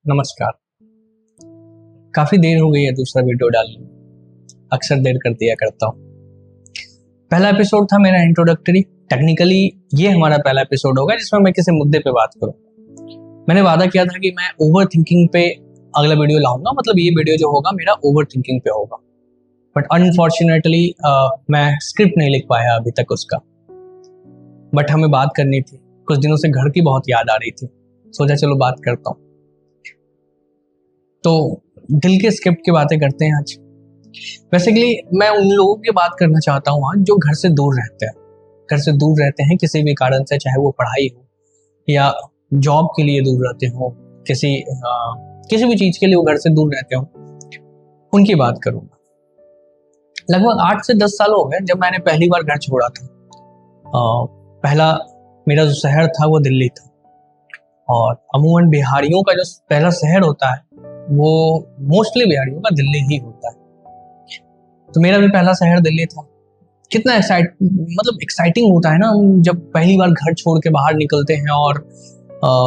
नमस्कार। काफी देर हो गई है दूसरा वीडियो डालने में। अक्सर देर कर दिया करता हूँ। पहला एपिसोड था मेरा इंट्रोडक्टरी। टेक्निकली ये हमारा पहला एपिसोड होगा जिसमें मैं किसी मुद्दे पे बात करूँ। मैंने वादा किया था कि मैं ओवर थिंकिंग पे अगला वीडियो लाऊंगा, मतलब ये वीडियो जो होगा मेरा ओवर थिंकिंग पे होगा। बट अनफॉर्चुनेटली मैं स्क्रिप्ट नहीं लिख पाया अभी तक उसका। बट हमें बात करनी थी, कुछ दिनों से घर की बहुत याद आ रही थी, सोचा चलो बात करता हूँ। तो दिल के स्क्रिप्ट की बातें करते हैं आज। बेसिकली मैं उन लोगों की बात करना चाहता हूँ आज जो घर से दूर रहते हैं। घर से दूर रहते हैं किसी भी कारण से, चाहे वो पढ़ाई हो या जॉब के लिए दूर रहते हो, किसी भी चीज के लिए वो घर से दूर रहते हो, उनकी बात करूंगा। लगभग 8 से 10 साल हो गए जब मैंने पहली बार घर छोड़ा था। पहला मेरा जो शहर था वो दिल्ली था, और अमूमन बिहारियों का जो पहला शहर होता है वो मोस्टली बिहारियों का दिल्ली ही होता है। तो मेरा भी पहला शहर दिल्ली था। कितना एक्साइटिंग होता है ना हम जब पहली बार घर छोड़ के बाहर निकलते हैं और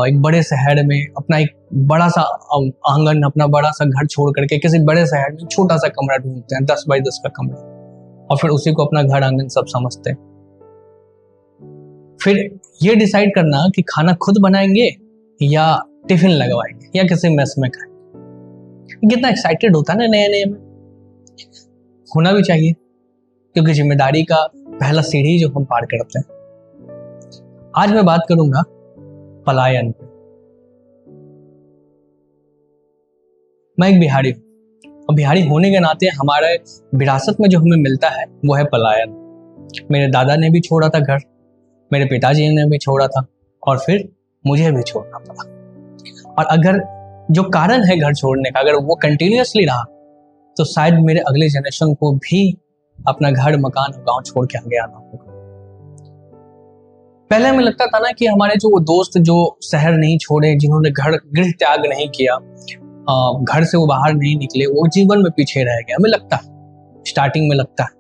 एक बड़े शहर में अपना एक बड़ा सा आंगन, अपना बड़ा सा घर छोड़ करके किसी बड़े शहर में छोटा सा कमरा ढूंढते हैं, 10 बाई 10 का कमरा, और फिर उसी को अपना घर आंगन सब समझते हैं। फिर ये डिसाइड करना कि खाना खुद बनाएंगे या टिफिन लगवाएंगे या किसी मेस में खाएंगे। कितना एक्साइटेड होता है ना नए नए में। होना भी चाहिए, क्योंकि जिम्मेदारी का पहला सीढ़ी जो हम पार करते हैं। आज मैं बात करूंगा पलायन पे। मैं एक बिहारी हूं, और बिहारी होने के नाते हमारे विरासत में जो हमें मिलता है वो है पलायन। मेरे दादा ने भी छोड़ा था घर, मेरे पिताजी ने भी छोड़ा था, और फिर मुझे भी छोड़ना पड़ा। और अगर जो कारण है घर छोड़ने का, अगर वो कंटिन्यूअसली रहा तो शायद मेरे अगले जनरेशन को भी अपना घर, मकान और गांव छोड़ के आगे आना होगा। पहले हमें लगता था ना कि हमारे जो वो दोस्त जो शहर नहीं छोड़े, जिन्होंने गृह त्याग नहीं किया, घर से वो बाहर नहीं निकले, वो जीवन में पीछे रह गए। हमें लगता है, स्टार्टिंग में लगता है।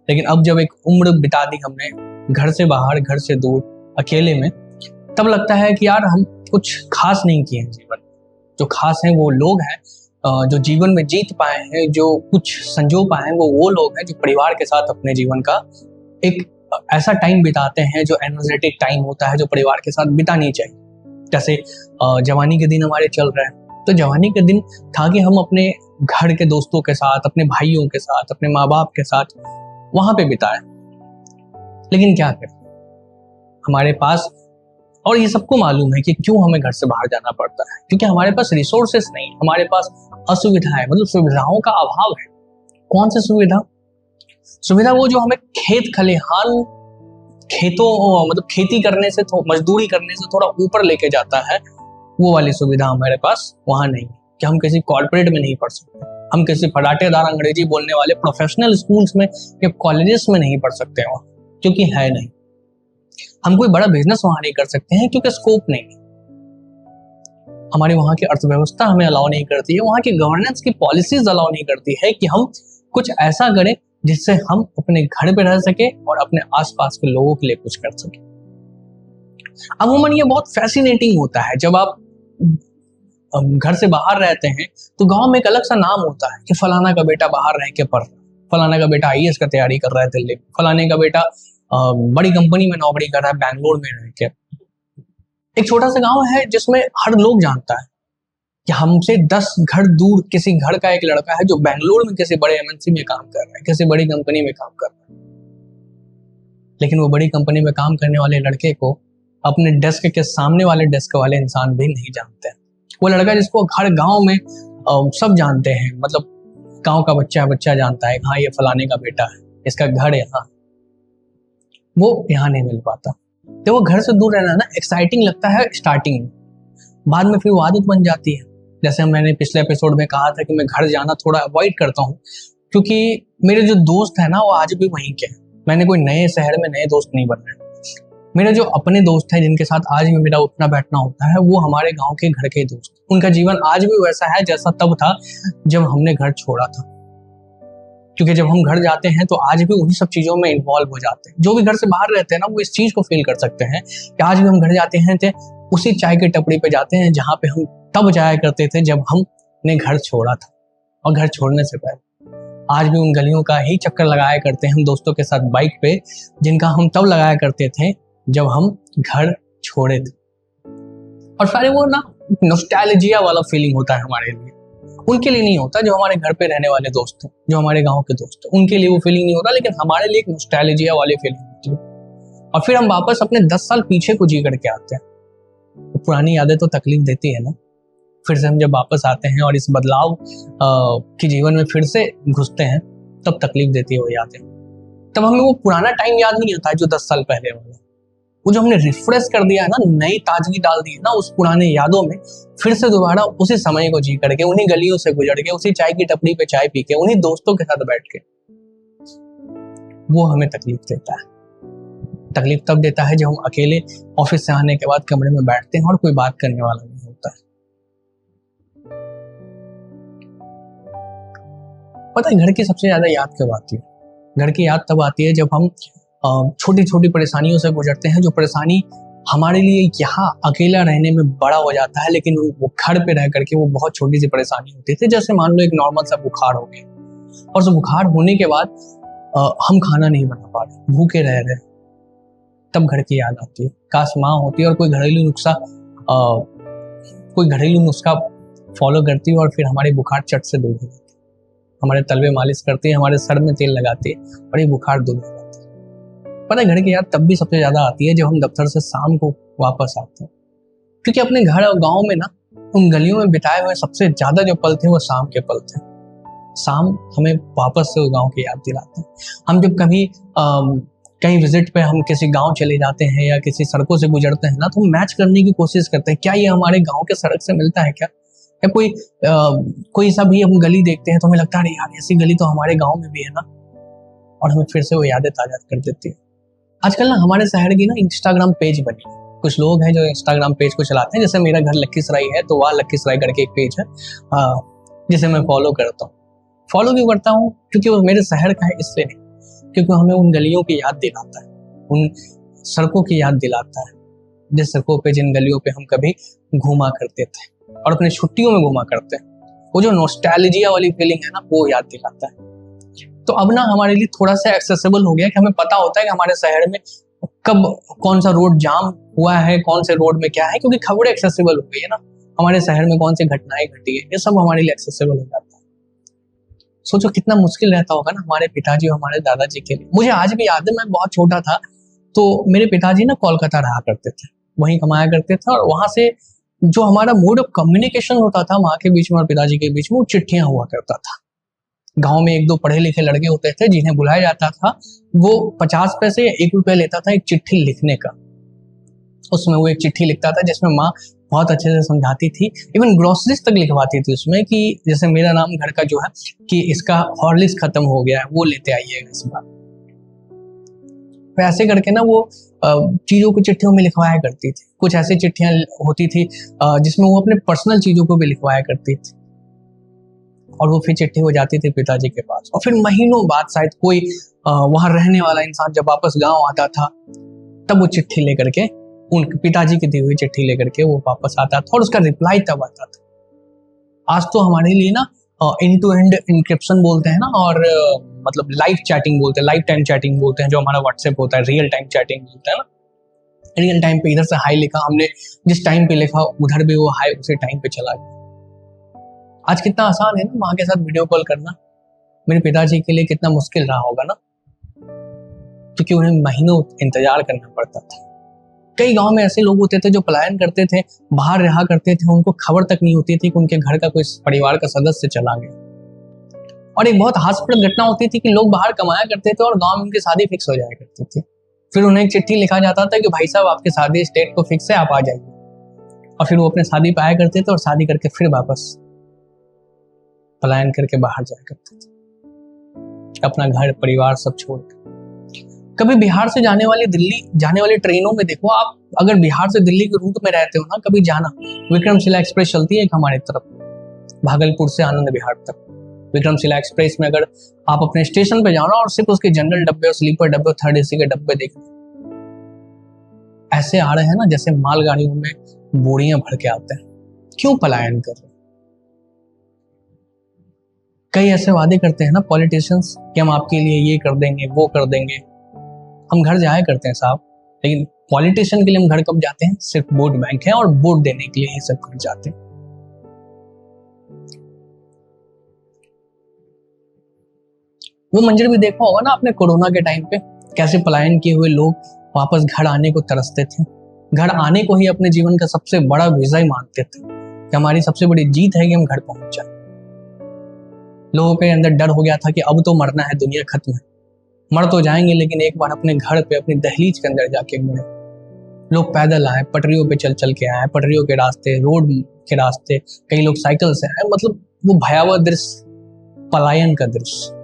लेकिन अब जब एक उम्र बिता दी हमने घर से बाहर, घर से दूर, अकेले में, तब लगता है कि यार हम कुछ खास नहीं किए हैं जीवन में। जो खास हैं वो लोग हैं जो जीवन में जीत पाए हैं, जो कुछ संजो पाए हैं, वो लोग हैं जो परिवार के साथ अपने जीवन का एक ऐसा टाइम बिताते हैं जो एनर्जेटिक टाइम होता है, जो परिवार के साथ बितानी चाहिए। जैसे जवानी के दिन हमारे चल रहे हैं, तो जवानी के दिन था कि हम अपने घर के दोस्तों के साथ, अपने भाइयों के साथ, अपने माँ बाप के साथ वहां पे बिताए। लेकिन क्या करें, हमारे पास, और ये सबको मालूम है कि क्यों हमें घर से बाहर जाना पड़ता है, क्योंकि हमारे पास रिसोर्सेस नहीं, हमारे पास असुविधाएं, मतलब सुविधाओं का अभाव है। कौन सी सुविधा वो जो हमें खेत खलिहान, मतलब खेती करने से, मजदूरी करने से थोड़ा ऊपर लेके जाता है, वो वाली सुविधा हमारे पास वहां नहीं है। कि हम किसी कॉर्पोरेट में नहीं पढ़ सकते, हम किसी फटाटेदार अंग्रेजी बोलने वाले प्रोफेशनल स्कूल्स में या कॉलेजेस में नहीं पढ़ सकते वहां, क्योंकि है नहीं। हम कोई बड़ा बिजनेस वहां नहीं कर सकते हैं क्योंकि स्कोप नहीं है। हमारी वहां की अर्थव्यवस्था हमें अलाउ नहीं करती है, वहां की गवर्नेंस की पॉलिसीज अलाउ नहीं करती है कि हम कुछ ऐसा करें जिससे हम अपने घर पे रह सके और अपने आसपास के लोगों के लिए कुछ कर सके। अमूमन ये बहुत फैसिनेटिंग होता है जब आप घर से बाहर रहते हैं, तो गांव में एक अलग सा नाम होता है कि फलाना का बेटा बाहर रह के पढ़ रहा है, फलाना का बेटा आईएएस का तैयारी कर रहा है दिल्ली में, फलाने का बेटा बड़ी कंपनी में नौकरी कर रहा है बैंगलोर में रह के। एक छोटा सा गांव है जिसमें हर लोग जानता है कि हमसे 10 घर दूर किसी घर का एक लड़का है जो बैंगलोर में किसी बड़े एमएनसी में काम कर रहा है, किसी बड़ी कंपनी में काम कर रहा है। लेकिन वो बड़ी कंपनी में काम करने वाले लड़के को अपने डेस्क के सामने वाले डेस्क वाले इंसान भी नहीं जानते हैं। वो लड़का जिसको हर गांव में सब जानते हैं, मतलब गांव का बच्चा जानता है, हाँ ये फलाने का बेटा है, इसका घर यहाँ, वो यहाँ नहीं मिल पाता। तो वो घर से दूर रहना ना एक्साइटिंग लगता है स्टार्टिंग में, बाद में फिर वो आदत बन जाती है। जैसे मैंने पिछले एपिसोड में कहा था कि मैं घर जाना थोड़ा अवॉइड करता हूँ, क्योंकि मेरे जो दोस्त है ना वो आज भी वहीं के हैं। मैंने कोई नए शहर में नए दोस्त नहीं बनाए। मेरे जो अपने दोस्त हैं जिनके साथ आज भी मेरा उठना बैठना होता है, वो हमारे गाँव के घर के दोस्त। उनका जीवन आज भी वैसा है जैसा तब था जब हमने घर छोड़ा था, क्योंकि जब हम घर जाते हैं तो आज भी उन्हीं सब चीजों में इन्वॉल्व हो जाते हैं। जो भी घर से बाहर रहते हैं ना वो इस चीज को फील कर सकते हैं कि आज भी हम घर जाते हैं तो उसी चाय की टपरी पे जाते हैं जहाँ पे हम तब जाया करते थे जब हमने घर छोड़ा था, और घर छोड़ने से पहले। आज भी उन गलियों का ही चक्कर लगाया करते हैं हम दोस्तों के साथ बाइक पे, जिनका हम तब लगाया करते थे जब हम घर छोड़े थे। और सारे वो ना नॉस्टैल्जिया वाला फीलिंग होता है हमारे लिए, उनके लिए नहीं होता। जो हमारे घर पे रहने वाले दोस्त हैं, जो हमारे गांव के दोस्त हैं, उनके लिए वो फीलिंग नहीं होता, लेकिन हमारे लिए एक नॉस्टैल्जिया वाली फीलिंग होती है। और फिर हम वापस अपने 10 साल पीछे को जी करके आते हैं। तो पुरानी यादें तो तकलीफ देती है ना। फिर से हम जब वापस आते हैं और इस बदलाव के जीवन में फिर से घुसते हैं, तब तकलीफ देती है वो यादें। तब हमें वो पुराना टाइम याद नहीं आता है जो 10 साल पहले वाला। वो जो हमने रिफ्रेश कर दिया है ना, नई ताजगी डाल दी है ना उस पुराने यादों में, फिर से दोबारा उसी समय को जी करके, उन्हीं गलियों से गुजर के, उसी चाय की टपरी पे चाय पी के, उन्हीं दोस्तों के साथ बैठ के, वो हमें तकलीफ देता है। तकलीफ तब देता है जब हम अकेले ऑफिस से आने के बाद कमरे में बैठते हैं और कोई बात करने वाला नहीं होता है। पता है घर की सबसे ज्यादा याद कब आती है? घर की याद तब आती है जब हम छोटी छोटी परेशानियों से गुजरते हैं, जो परेशानी हमारे लिए यहाँ अकेला रहने में बड़ा हो जाता है, लेकिन वो घर पे रह करके वो बहुत छोटी सी परेशानी होती थी। जैसे मान लो एक नॉर्मल सा बुखार हो गया, और उस बुखार होने के बाद हम खाना नहीं बना पा रहे, भूखे रह रहे, तब घर की याद आती है। काश माँ होती और कोई घरेलू नुस्खा फॉलो करती और फिर हमारे बुखार चट से दूर हो जाती, हमारे तलवे मालिश करती, हमारे सर में तेल लगाती और ये बुखार दूर हो जाती। पता है घर की याद तब भी सबसे ज्यादा आती है जब हम दफ्तर से शाम को वापस आते हैं, क्योंकि अपने घर और गांव में ना उन गलियों में बिताए हुए सबसे ज्यादा जो पल थे वो शाम के पल थे। शाम हमें वापस से उस गांव की याद दिलाते हैं। हम जब कभी कहीं विजिट पे हम किसी गांव चले जाते हैं या किसी सड़कों से गुजरते हैं ना, तो हम मैच करने की कोशिश करते हैं, क्या ये हमारे गांव के सड़क से मिलता है क्या, या कोई सा भी हम गली देखते हैं तो हमें लगता है अरे यार ऐसी गली तो हमारे गांव में भी है ना, और हमें फिर से वो यादें ताजा कर देती है। आजकल ना हमारे शहर की ना इंस्टाग्राम पेज बनी है। कुछ लोग हैं जो इंस्टाग्राम पेज को चलाते हैं, जैसे मेरा घर लखीसराय है तो वहाँ लखीसराय करके एक पेज है जिसे मैं फॉलो करता हूँ। फॉलो क्यों करता हूँ? क्योंकि वो मेरे शहर का है, इसलिए नहीं, क्योंकि हमें उन गलियों की याद दिलाता है, उन सड़कों की याद दिलाता है, जिस सड़कों पे, जिन गलियों पे हम कभी घूमा करते थे और अपने छुट्टियों में घूमा करते हैं। वो जो नॉस्टैल्जिया वाली फीलिंग है ना, वो याद दिलाता है। तो अब ना हमारे लिए थोड़ा सा एक्सेसिबल हो गया कि हमें पता होता है कि हमारे शहर में कब कौन सा रोड जाम हुआ है, कौन से रोड में क्या है, क्योंकि खबरें एक्सेसिबल हो गई है ना, हमारे शहर में कौन सी घटनाएं घटी है, ये सब हमारे लिए एक्सेसिबल हो जाता है। सोचो कितना मुश्किल रहता होगा ना हमारे पिताजी और हमारे दादाजी के लिए। मुझे आज भी याद है, मैं बहुत छोटा था तो मेरे पिताजी ना कोलकाता रहा करते थे, वहीं कमाया करते थे, और वहां से जो हमारा मोड ऑफ कम्युनिकेशन होता था माँ के बीच में और पिताजी के बीच में, वो चिट्ठियां हुआ करता था। गांव में एक दो पढ़े लिखे लड़के होते थे जिन्हें बुलाया जाता था, वो 50 पैसे या 1 रुपया लेता था एक चिट्ठी लिखने का। उसमें वो एक चिट्ठी लिखता था जिसमें माँ बहुत अच्छे से समझाती थी, इवन ग्रोसरीज तक लिखवाती थी उसमें, कि जैसे मेरा नाम घर का जो है कि इसका हॉर्लिक्स खत्म हो गया है, वो लेते आइएगा इस बार। ऐसे करके ना वो चीजों को चिट्ठियों में लिखवाया करती थी। कुछ ऐसी चिट्ठियां होती थी जिसमें वो अपने पर्सनल चीजों को भी लिखवाया करती थी, और वो फिर चिट्ठी हो जाती थी पिताजी के पास। और फिर महीनों बाद शायद कोई वहां रहने वाला इंसान जब वापस गांव आता था, तब वो चिट्ठी लेकर के, उन पिताजी की दी हुई चिट्ठी लेकर के वो वापस आता था, और उसका रिप्लाई तब आता था। आज तो हमारे लिए ना एंड टू एंड इंक्रिप्शन बोलते हैं ना, और मतलब लाइव चैटिंग बोलते हैं, लाइव टाइम चैटिंग बोलते हैं, जो हमारा व्हाट्सएप होता है, रियल टाइम चैटिंग बोलते हैं ना। रियल टाइम पे इधर से हाई लिखा हमने, जिस टाइम पे लिखा उधर भी वो हाई उसी टाइम पे चला गया। आज कितना आसान है ना माँ के साथ वीडियो कॉल करना। मेरे पिताजी के लिए कितना मुश्किल रहा होगा ना, क्योंकि उन्हें महीनों इंतजार करना पड़ता था। कई गांव में ऐसे लोग होते थे जो पलायन करते थे, बाहर रहा करते थे, उनको खबर तक नहीं होती थी कि उनके घर का कोई परिवार का सदस्य चला गया। और एक बहुत हास्यप्रद घटना होती थी कि लोग बाहर कमाया करते थे और गांव में उनकी शादी फिक्स हो जाया करती थी। फिर उन्हें एक चिट्ठी लिखा जाता था कि भाई साहब आपकी शादी इस डेट को फिक्स है, आप आ जाइए। और फिर वो अपने शादी पे आया करते थे और शादी करके फिर वापस पलायन करके बाहर जाया करते थे, अपना घर परिवार सब छोड़कर। कभी बिहार से जाने वाली दिल्ली जाने वाली ट्रेनों में देखो आप, अगर बिहार से दिल्ली के रूट में रहते हो ना, कभी जाना, विक्रमशिला एक्सप्रेस चलती है एक हमारी तरफ, भागलपुर से आनंद विहार तक। विक्रमशिला एक्सप्रेस में अगर आप अपने स्टेशन पे जाओ ना, और सिर्फ उसके जनरल डब्बे और स्लीपर डब्बे और थर्ड एसी के डब्बे देखो, ऐसे आ रहे हैं ना जैसे मालगाड़ियों में बोरियां भर के आते हैं। क्यों पलायन कर रहे हैं? कई ऐसे वादे करते हैं ना पॉलिटिशियंस कि हम आपके लिए ये कर देंगे, वो कर देंगे। हम घर जाया करते हैं साहब, लेकिन पॉलिटिशियन के लिए हम घर कब जाते हैं? सिर्फ वोट बैंक है और वोट देने के लिए ही सब घर जाते हैं। वो मंजर भी देखा होगा ना आपने कोरोना के टाइम पे, कैसे पलायन किए हुए लोग वापस घर आने को तरसते थे। घर आने को ही अपने जीवन का सबसे बड़ा विजय मानते थे कि हमारी सबसे बड़ी जीत है कि हम घर पहुंच जाए। लोगों के अंदर डर हो गया था कि अब तो मरना है, दुनिया खत्म है, मर तो जाएंगे लेकिन एक बार अपने घर पे, अपनी दहलीज के अंदर जाके मरे। लोग पैदल आए, पटरियों पे चल चल के आए, पटरियों के रास्ते, रोड के रास्ते, कई लोग साइकिल से आए। मतलब वो भयावह दृश्य, पलायन का दृश्य।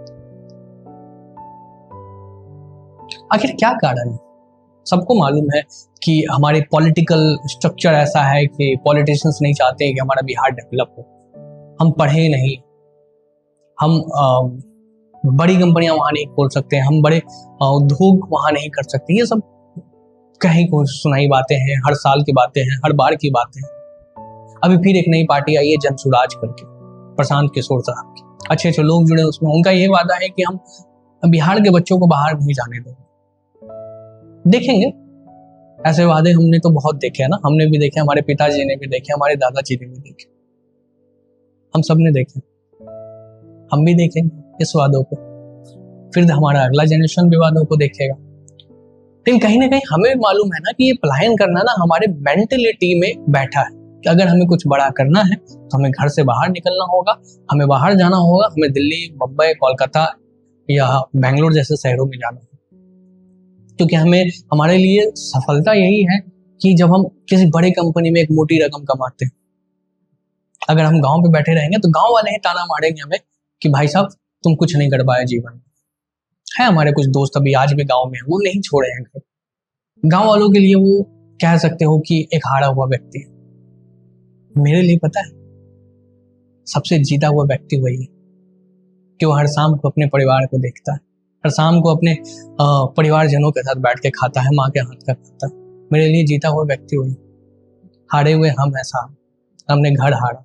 आखिर क्या कारण है? सबको मालूम है कि हमारे पॉलिटिकल स्ट्रक्चर ऐसा है कि पॉलिटिशियंस नहीं चाहते कि हमारा बिहार डेवलप हो। हम पढ़े नहीं, हम बड़ी कंपनियां वहां नहीं खोल सकते, हम बड़े उद्योग वहां नहीं कर सकते। ये सब कहीं को सुनाई बातें हैं, हर साल की बातें हैं, हर बार की बातें हैं। अभी फिर एक नई पार्टी आई है जनसुराज करके, प्रशांत किशोर साहब की। अच्छे अच्छे लोग जुड़े उसमें। उनका ये वादा है कि हम बिहार के बच्चों को बाहर नहीं जाने देंगे। देखेंगे, ऐसे वादे हमने तो बहुत देखे हैं ना। हमने भी देखे, हमारे पिताजी ने भी देखे, हमारे दादाजी ने भी देखे, हम सब ने देखे। हम भी देखेंगे इस वादों को, फिर हमारा अगला जनरेशन भी वादों को देखेगा। लेकिन कहीं ना कहीं हमें मालूम है ना कि ये पलायन करना ना हमारे मेंटेलिटी में बैठा है कि अगर हमें कुछ बड़ा करना है तो हमें घर से बाहर निकलना होगा, हमें बाहर जाना होगा, हमें दिल्ली, मुंबई, कोलकाता या बेंगलोर जैसे शहरों में जाना होगा। क्योंकि हमें, हमारे लिए सफलता यही है कि जब हम किसी बड़ी कंपनी में एक मोटी रकम कमाते हैं, अगर हम गांव पे बैठे रहेंगे तो गांव वाले ही ताना मारेंगे हमें कि भाई साहब तुम कुछ नहीं कर पाए जीवन में। है हमारे कुछ दोस्त अभी आज भी गांव में हैं, वो नहीं छोड़े हैं घर। गांव वालों के लिए वो कह सकते हो कि एक हारा हुआ व्यक्ति है। मेरे लिए पता है सबसे जीता हुआ व्यक्ति वही है कि वो हर शाम को अपने परिवार को देखता है, हर शाम को अपने परिवारजनों के साथ बैठ के खाता है, माँ के हाथ का खाता है। मेरे लिए जीता हुआ व्यक्ति वही। हारे हुए हम हैं साहब, हमने घर हारा,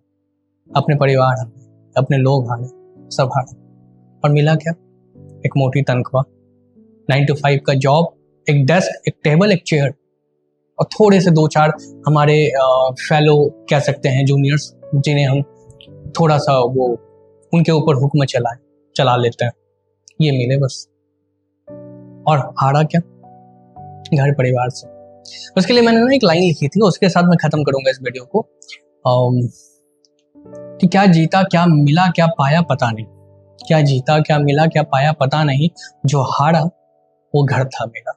अपने परिवार हारे, अपने लोग हारे, सब हारा। और मिला क्या? एक मोटी तनख्वाह, 9 to 5 का जॉब, एक डेस्क, एक टेबल, एक चेयर, और थोड़े से 2-4 हमारे फेलो कह सकते हैं जूनियर्स, जिन्हें हम थोड़ा सा वो उनके ऊपर हुक्म चला लेते हैं। ये मिले बस। और हारा क्या? घर परिवार से। उसके लिए मैंने ना एक लाइन लिखी थी, उसके साथ मैं खत्म करूंगा इस वीडियो को, कि क्या जीता क्या मिला क्या पाया पता नहीं, क्या जीता क्या मिला क्या पाया पता नहीं, जो हारा वो घर था मेरा।